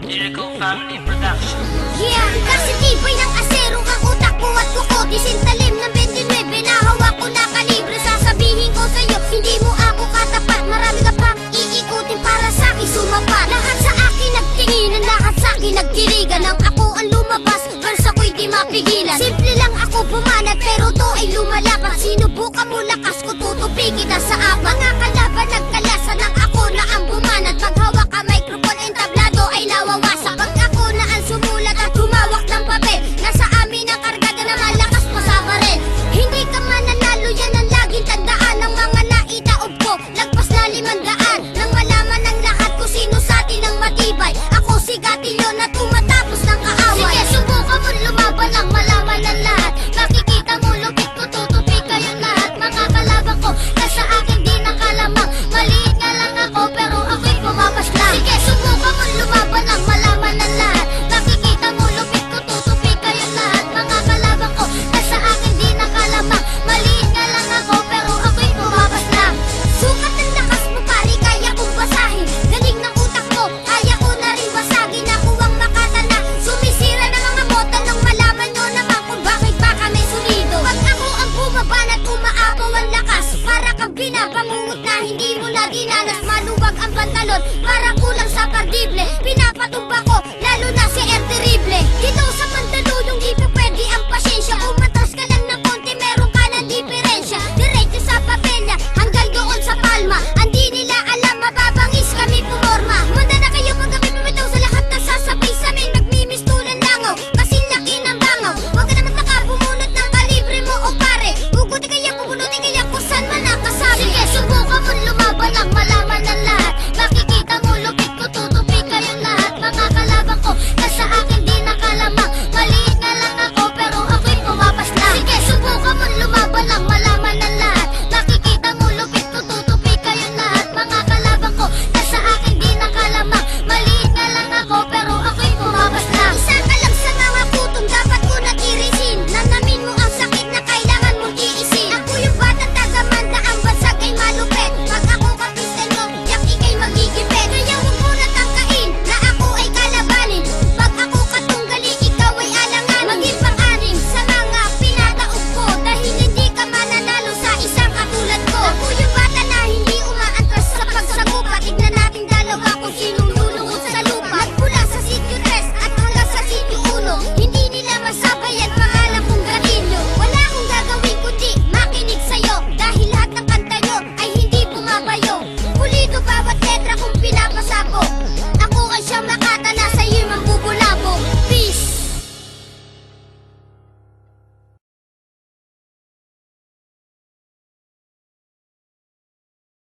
Lyrical Family Production. Yeah, kasi tibay ng asero ang utak ko at kuko. Disintalim ng 29 na hawak ko na kalibre. Sasabihin ko sa'yo, hindi mo ako katapat. Marami ka pang iikutin para sa'kin sumapat. Lahat sa akin nagtinginan, lahat sa'kin nagkirigan. Nang ako ang lumabas, verse ako'y di mapigilan. Simple lang ako pumanat, pero to ay lumalaban. Sinubukan mo lakas ko, tutupi kita sa apat. Mga kalaban nagkalasan ng ako na ang bumanat. Pag hawak ang microphone, entablado ay nawawasak. Pag ako na ang sumulat at humawak ng papel, nasa amin ang kargada na malakas pa sa baril. Hindi ka mananalo, yan ang laging tandaan ng mga naitaob ko. Lagpas na 500 nang malaman ng lahat ko sino sa atin ang matibay. Ako si Gatillo na tumatapos ng kaaway. Sige, subukan mo lumaban ang malaman ng lahat. Makikita mo lupit ko, tutupi kayong lahat. Mga kalaban ko, nasa akin di nakalamang. Maliit nga lang ako, pero ako'y pumapas lang. Sige, subukan mo lumaban ang malaman ng lahat. Makikita mo lupit ko, tutupi kayong lahat. Mga kalaban ko, nasa akin di nakalamang. Maliit nga lang ako, pero ako'y pumapas lang. Sukat ng lakas mo pare, kaya kong basahin. Galing ng utak mo, kaya ko na rin basagin. Ako ang makatana, sumisira ng mga bota nang malaman nyo naman kung bakit ba kami sulido. Pag ako ang bumaban at umaapaw ang lakas, para kang pinapangungot na hindi mo na dinanas. Maluwag ang pantalon, para kulang sa kardible. Pinapatumba ko